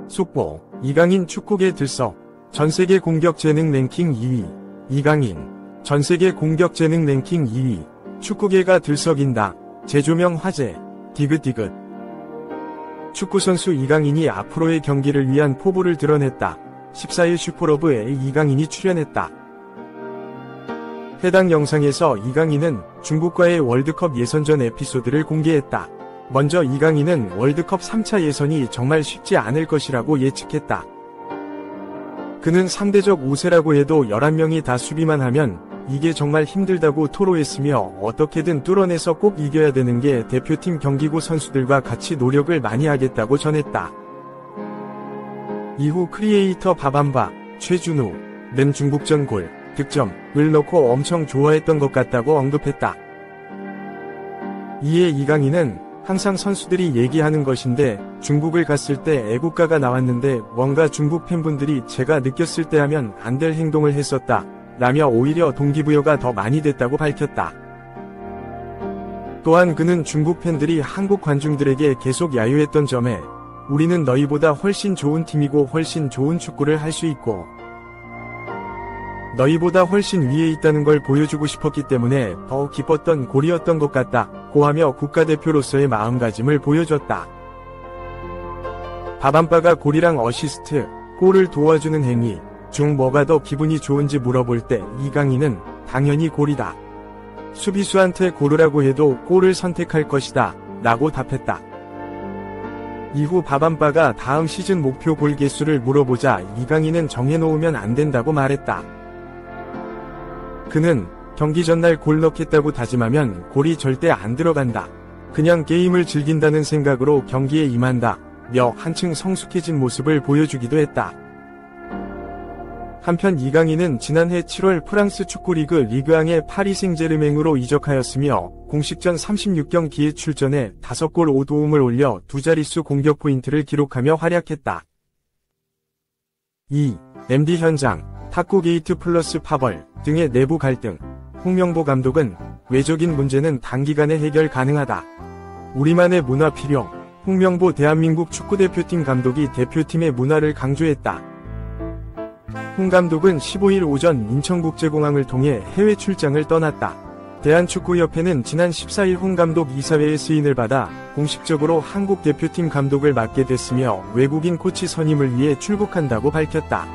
속보, 이강인 축구계 들썩, 전세계 공격 재능 랭킹 2위. 이강인, 전세계 공격 재능 랭킹 2위. 축구계가 들썩인다. 재조명 화제, 디귿디귿. 축구선수 이강인이 앞으로의 경기를 위한 포부를 드러냈다. 14일 슈퍼러브에 이강인이 출연했다. 해당 영상에서 이강인은 중국과의 월드컵 예선전 에피소드를 공개했다. 먼저 이강인은 월드컵 3차 예선이 정말 쉽지 않을 것이라고 예측했다. 그는 상대적 우세라고 해도 11명이 다 수비만 하면 이게 정말 힘들다고 토로했으며 어떻게든 뚫어내서 꼭 이겨야 되는 게 대표팀 경기구 선수들과 같이 노력을 많이 하겠다고 전했다. 이후 크리에이터 바밤바, 최준우, 는 중국전 골, 득점을 넣고 엄청 좋아했던 것 같다고 언급했다. 이에 이강인은 항상 선수들이 얘기하는 것인데 중국을 갔을 때 애국가가 나왔는데 뭔가 중국 팬분들이 제가 느꼈을 때 하면 안 될 행동을 했었다 라며 오히려 동기부여가 더 많이 됐다고 밝혔다. 또한 그는 중국 팬들이 한국 관중들에게 계속 야유했던 점에 우리는 너희보다 훨씬 좋은 팀이고 훨씬 좋은 축구를 할 수 있고 너희보다 훨씬 위에 있다는 걸 보여주고 싶었기 때문에 더 기뻤던 골이었던 것 같다 고하며 국가대표로서의 마음가짐을 보여줬다. 바밤바가 골이랑 어시스트, 골을 도와주는 행위 중 뭐가 더 기분이 좋은지 물어볼 때 이강인은 당연히 골이다. 수비수한테 고르라고 해도 골을 선택할 것이다 라고 답했다. 이후 바밤바가 다음 시즌 목표 골 개수를 물어보자 이강인은 정해놓으면 안 된다고 말했다. 그는 경기 전날 골 넣겠다고 다짐하면 골이 절대 안 들어간다. 그냥 게임을 즐긴다는 생각으로 경기에 임한다. 며 한층 성숙해진 모습을 보여주기도 했다. 한편 이강인은 지난해 7월 프랑스 축구리그 리그앙의 파리 생제르맹으로 이적하였으며 공식전 36경기에 출전해 5골 5도움을 올려 두 자릿수 공격 포인트를 기록하며 활약했다. 2. MD 현장, 탁구 게이트 플러스 파벌 등의 내부 갈등. 홍명보 감독은 외적인 문제는 단기간에 해결 가능하다. 우리만의 문화 필요. 홍명보 대한민국 축구대표팀 감독이 대표팀의 문화를 강조했다. 홍 감독은 15일 오전 인천국제공항을 통해 해외 출장을 떠났다. 대한축구협회는 지난 14일 홍 감독 이사회의 승인을 받아 공식적으로 한국 대표팀 감독을 맡게 됐으며 외국인 코치 선임을 위해 출국한다고 밝혔다.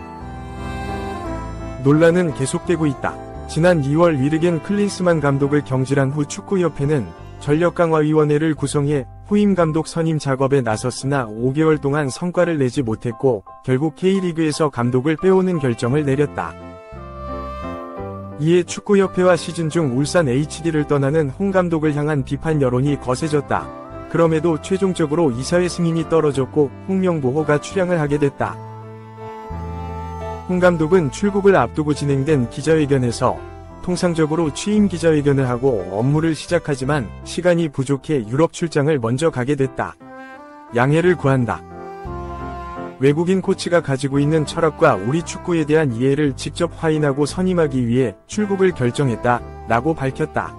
논란은 계속되고 있다. 지난 2월 위르겐 클린스만 감독을 경질한 후 축구협회는 전력강화위원회를 구성해 후임 감독 선임 작업에 나섰으나 5개월 동안 성과를 내지 못했고 결국 K리그에서 감독을 빼오는 결정을 내렸다. 이에 축구협회와 시즌 중 울산 HD를 떠나는 홍 감독을 향한 비판 여론이 거세졌다. 그럼에도 최종적으로 이사회 승인이 떨어졌고 홍명보호가 출향을 하게 됐다. 홍 감독은 출국을 앞두고 진행된 기자회견에서 통상적으로 취임 기자회견을 하고 업무를 시작하지만 시간이 부족해 유럽 출장을 먼저 가게 됐다. 양해를 구한다. 외국인 코치가 가지고 있는 철학과 우리 축구에 대한 이해를 직접 확인하고 선임하기 위해 출국을 결정했다 라고 밝혔다.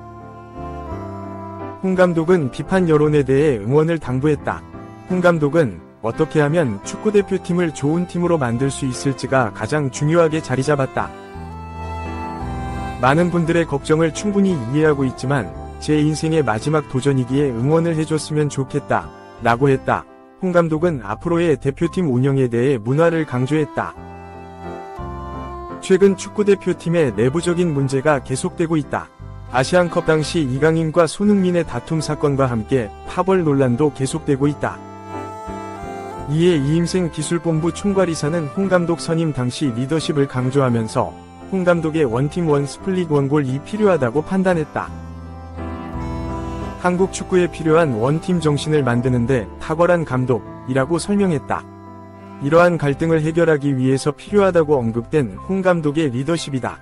홍 감독은 비판 여론에 대해 응원을 당부했다. 홍 감독은 어떻게 하면 축구대표팀을 좋은 팀으로 만들 수 있을지가 가장 중요하게 자리잡았다. 많은 분들의 걱정을 충분히 이해하고 있지만 제 인생의 마지막 도전이기에 응원을 해줬으면 좋겠다 라고 했다. 홍 감독은 앞으로의 대표팀 운영에 대해 문화를 강조했다. 최근 축구대표팀의 내부적인 문제가 계속되고 있다. 아시안컵 당시 이강인과 손흥민의 다툼 사건과 함께 파벌 논란도 계속되고 있다. 이에 이임생 기술본부 총괄이사는 홍 감독 선임 당시 리더십을 강조하면서 홍 감독의 원팀 원스플릿 원골이 필요하다고 판단했다. 한국 축구에 필요한 원팀 정신을 만드는데 탁월한 감독이라고 설명했다. 이러한 갈등을 해결하기 위해서 필요하다고 언급된 홍 감독의 리더십이다.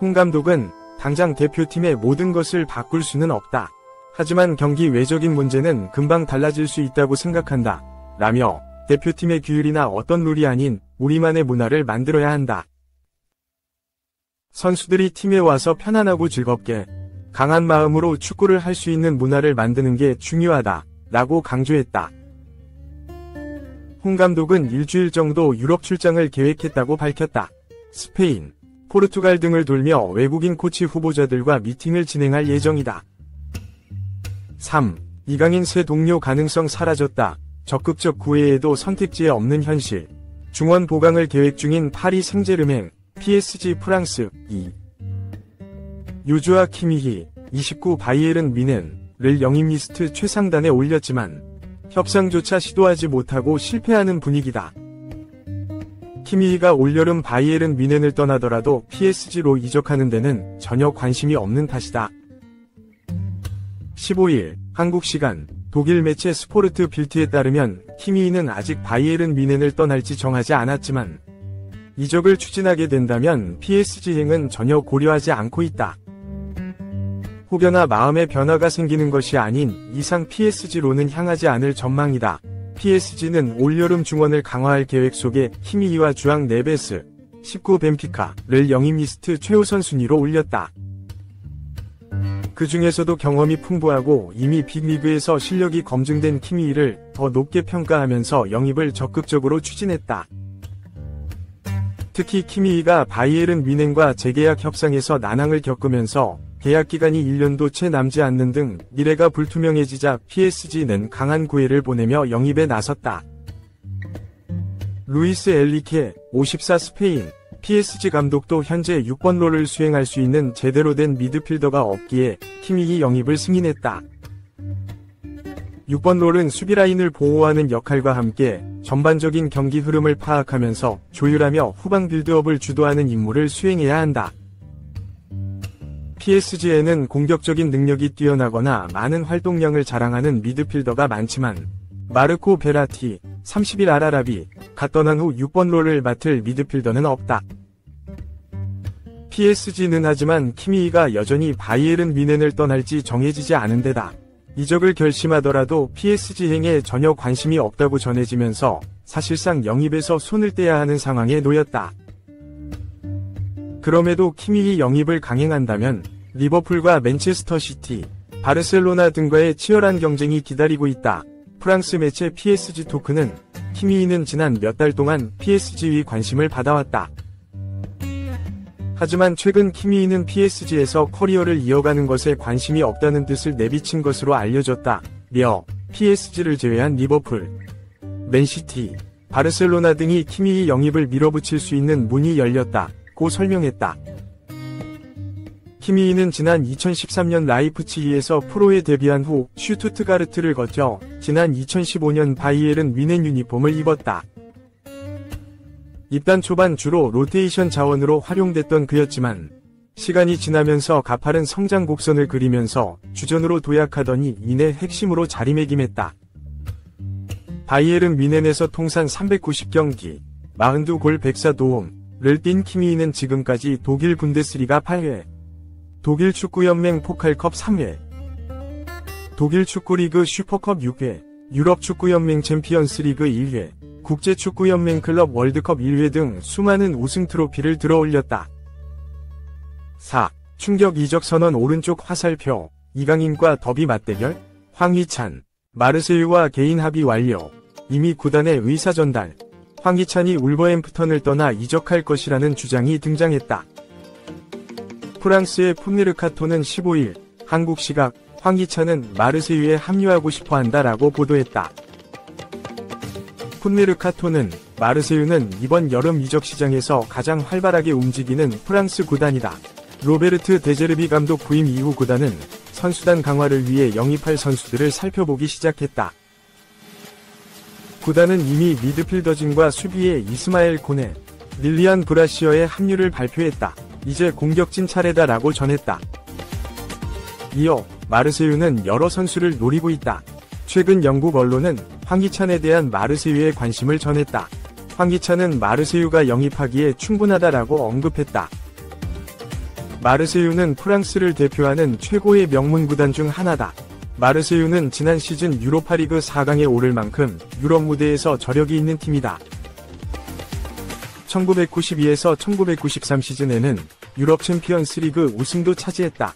홍 감독은 당장 대표팀의 모든 것을 바꿀 수는 없다. 하지만 경기 외적인 문제는 금방 달라질 수 있다고 생각한다. 라며 대표팀의 규율이나 어떤 룰이 아닌 우리만의 문화를 만들어야 한다. 선수들이 팀에 와서 편안하고 즐겁게 강한 마음으로 축구를 할 수 있는 문화를 만드는 게 중요하다 라고 강조했다. 홍 감독은 일주일 정도 유럽 출장을 계획했다고 밝혔다. 스페인, 포르투갈 등을 돌며 외국인 코치 후보자들과 미팅을 진행할 예정이다. 3. 이강인 새 동료 가능성 사라졌다. 적극적 구애에도 선택지에 없는 현실. 중원 보강을 계획 중인 파리 생제르맹, PSG 프랑스. 2. 요주아 키미히, 29 바이에른 미넨을 영입 리스트 최상단에 올렸지만 협상조차 시도하지 못하고 실패하는 분위기다. 키미히가 올여름 바이에른 미넨을 떠나더라도 PSG로 이적하는 데는 전혀 관심이 없는 탓이다. 15일 한국 시간 독일 매체 스포르트 빌트에 따르면 키미히는 아직 바이에른 미넨을 떠날지 정하지 않았지만 이적을 추진하게 된다면 PSG행은 전혀 고려하지 않고 있다. 혹여나 마음의 변화가 생기는 것이 아닌 이상 PSG로는 향하지 않을 전망이다. PSG는 올여름 중원을 강화할 계획 속에 키미히와 주앙 네베스, 19 벤피카를 영입 리스트 최우선 순위로 올렸다. 그 중에서도 경험이 풍부하고 이미 빅리그에서 실력이 검증된 키미히를 더 높게 평가하면서 영입을 적극적으로 추진했다. 특히 키미히가 바이에른 뮌헨과 재계약 협상에서 난항을 겪으면서 계약 기간이 1년도 채 남지 않는 등 미래가 불투명해지자 PSG는 강한 구애를 보내며 영입에 나섰다. 루이스 엘리케, 54 스페인, PSG 감독도 현재 6번로를 수행할 수 있는 제대로 된 미드필더가 없기에 키미히 영입을 승인했다. 6번롤은 수비라인을 보호하는 역할과 함께 전반적인 경기 흐름을 파악하면서 조율하며 후방 빌드업을 주도하는 임무를 수행해야 한다. PSG에는 공격적인 능력이 뛰어나거나 많은 활동량을 자랑하는 미드필더가 많지만 마르코 베라티, 30일 아라라비가 떠난 후 6번롤을 맡을 미드필더는 없다. PSG는 하지만 키미히가 여전히 바이에른 뮌헨을 떠날지 정해지지 않은 데다 이적을 결심하더라도 PSG행에 전혀 관심이 없다고 전해지면서 사실상 영입에서 손을 떼야 하는 상황에 놓였다. 그럼에도 키미히 영입을 강행한다면 리버풀과 맨체스터 시티, 바르셀로나 등과의 치열한 경쟁이 기다리고 있다. 프랑스 매체 PSG 토크는 키미히는 지난 몇 달 동안 PSG의 관심을 받아왔다. 하지만 최근 키미히는 PSG에서 커리어를 이어가는 것에 관심이 없다는 뜻을 내비친 것으로 알려졌다. 며 PSG를 제외한 리버풀, 맨시티, 바르셀로나 등이 키미히 영입을 밀어붙일 수 있는 문이 열렸다고 설명했다. 키미히는 지난 2013년 라이프치히에서 프로에 데뷔한 후 슈투트가르트를 거쳐 지난 2015년 바이에른 뮌헨 유니폼을 입었다. 입단 초반 주로 로테이션 자원으로 활용됐던 그였지만 시간이 지나면서 가파른 성장 곡선을 그리면서 주전으로 도약하더니 이내 핵심으로 자리매김했다. 바이에른 뮌헨에서 통산 390경기, 42골 104도움을 뛴 키미히는 지금까지 독일 분데스리가 8회, 독일 축구연맹 포칼컵 3회, 독일 축구리그 슈퍼컵 6회, 유럽 축구연맹 챔피언스리그 1회, 국제축구연맹 클럽 월드컵 1회 등 수많은 우승 트로피를 들어올렸다. 4. 충격 이적 선언 오른쪽 화살표, 이강인과 더비 맞대결? 황희찬, 마르세유와 개인 합의 완료. 이미 구단의 의사 전달. 황희찬이 울버햄프턴을 떠나 이적할 것이라는 주장이 등장했다. 프랑스의 풋메르카토는 15일 한국 시각 황희찬은 마르세유에 합류하고 싶어한다라고 보도했다. 풋메르카토는 마르세유는 이번 여름 이적 시장에서 가장 활발하게 움직이는 프랑스 구단이다. 로베르트 데제르비 감독 부임 이후 구단은 선수단 강화를 위해 영입할 선수들을 살펴보기 시작했다. 구단은 이미 미드필더진과 수비의 이스마엘 코네, 릴리안 브라시어의 합류를 발표했다. 이제 공격진 차례다라고 전했다. 이어 마르세유는 여러 선수를 노리고 있다. 최근 영국 언론은 황희찬에 대한 마르세유의 관심을 전했다. 황희찬은 마르세유가 영입하기에 충분하다라고 언급했다. 마르세유는 프랑스를 대표하는 최고의 명문 구단 중 하나다. 마르세유는 지난 시즌 유로파리그 4강에 오를 만큼 유럽 무대에서 저력이 있는 팀이다. 1992에서 1993 시즌에는 유럽 챔피언스 리그 우승도 차지했다.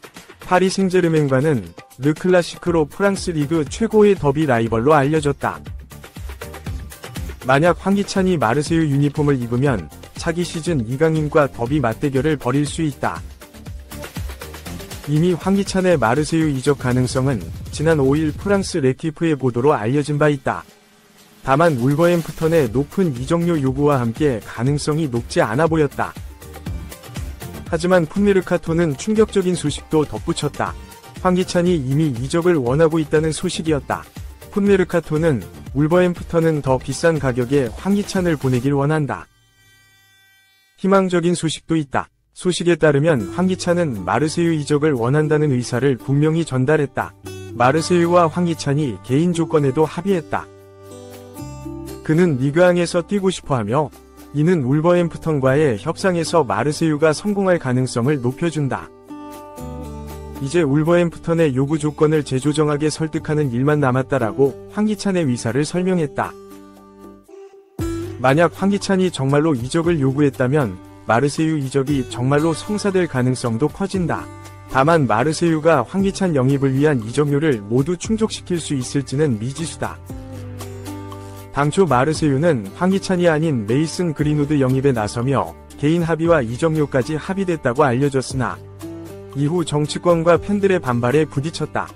파리 생제르맹과는 르 클라시크로 프랑스 리그 최고의 더비 라이벌로 알려졌다. 만약 황기찬이 마르세유 유니폼을 입으면 차기 시즌 이강인과 더비 맞대결을 벌일 수 있다. 이미 황기찬의 마르세유 이적 가능성은 지난 5일 프랑스 레키프의 보도로 알려진 바 있다. 다만 울버햄프턴의 높은 이적료 요구와 함께 가능성이 높지 않아 보였다. 하지만 풋메르카토는 충격적인 소식도 덧붙였다. 황기찬이 이미 이적을 원하고 있다는 소식이었다. 풋메르카토는 울버햄프턴은 더 비싼 가격에 황기찬을 보내길 원한다. 희망적인 소식도 있다. 소식에 따르면 황기찬은 마르세유 이적을 원한다는 의사를 분명히 전달했다. 마르세유와 황기찬이 개인 조건에도 합의했다. 그는 리그앙에서 뛰고 싶어하며 이는 울버햄프턴과의 협상에서 마르세유가 성공할 가능성을 높여준다. 이제 울버햄프턴의 요구 조건을 재조정하게 설득하는 일만 남았다라고 황기찬의 의사를 설명했다. 만약 황기찬이 정말로 이적을 요구했다면 마르세유 이적이 정말로 성사될 가능성도 커진다. 다만 마르세유가 황기찬 영입을 위한 이적료를 모두 충족시킬 수 있을지는 미지수다. 당초 마르세유는 황기찬이 아닌 메이슨 그린우드 영입에 나서며 개인 합의와 이적료까지 합의됐다고 알려졌으나 이후 정치권과 팬들의 반발에 부딪혔다.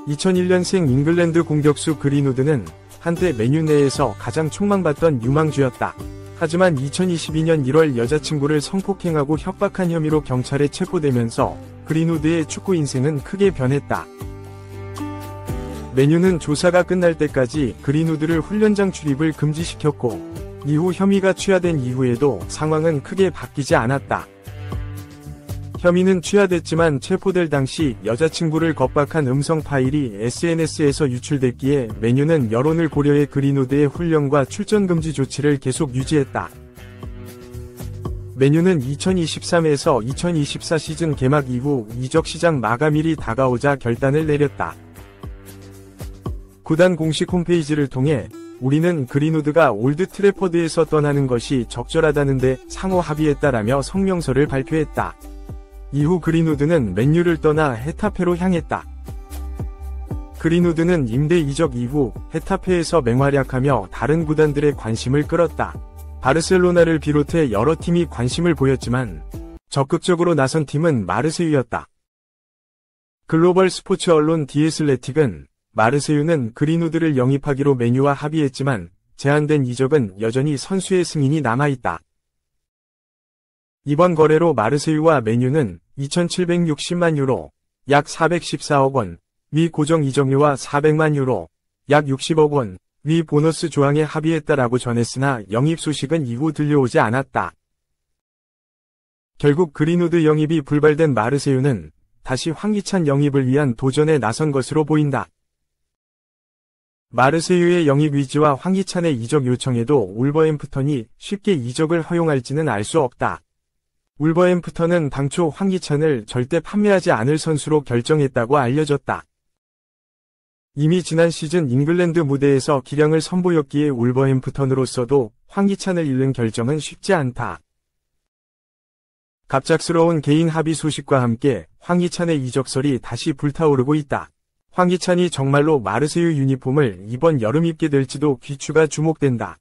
2001년생 잉글랜드 공격수 그린우드는 한때 맨유 내에서 가장 촉망받던 유망주였다. 하지만 2022년 1월 여자친구를 성폭행하고 협박한 혐의로 경찰에 체포되면서 그린우드의 축구 인생은 크게 변했다. 맨유는 조사가 끝날 때까지 그린우드를 훈련장 출입을 금지시켰고 이후 혐의가 취하된 이후에도 상황은 크게 바뀌지 않았다. 혐의는 취하됐지만 체포될 당시 여자친구를 겁박한 음성 파일이 SNS에서 유출됐기에 맨유는 여론을 고려해 그린우드의 훈련과 출전 금지 조치를 계속 유지했다. 맨유는 2023에서 2024 시즌 개막 이후 이적 시장 마감일이 다가오자 결단을 내렸다. 구단 공식 홈페이지를 통해 우리는 그린우드가 올드 트래퍼드에서 떠나는 것이 적절하다는데 상호 합의했다라며 성명서를 발표했다. 이후 그린우드는 맨유를 떠나 헤타페로 향했다. 그린우드는 임대 이적 이후 헤타페에서 맹활약하며 다른 구단들의 관심을 끌었다. 바르셀로나를 비롯해 여러 팀이 관심을 보였지만 적극적으로 나선 팀은 마르세유였다. 글로벌 스포츠 언론 디애슬레틱은 마르세유는 그린우드를 영입하기로 맨유와 합의했지만 제한된 이적은 여전히 선수의 승인이 남아있다. 이번 거래로 마르세유와 맨유는 2,760만 유로, 약 414억 원, 위 고정 이적료와 400만 유로, 약 60억 원, 위 보너스 조항에 합의했다라고 전했으나 영입 소식은 이후 들려오지 않았다. 결국 그린우드 영입이 불발된 마르세유는 다시 황기찬 영입을 위한 도전에 나선 것으로 보인다. 마르세유의 영입 위지와 황기찬의 이적 요청에도 울버햄프턴이 쉽게 이적을 허용할지는 알 수 없다. 울버햄프턴은 당초 황기찬을 절대 판매하지 않을 선수로 결정했다고 알려졌다. 이미 지난 시즌 잉글랜드 무대에서 기량을 선보였기에 울버햄프턴으로서도 황기찬을 잃는 결정은 쉽지 않다. 갑작스러운 개인 합의 소식과 함께 황기찬의 이적설이 다시 불타오르고 있다. 황기찬이 정말로 마르세유 유니폼을 이번 여름 입게 될지도 귀추가 주목된다.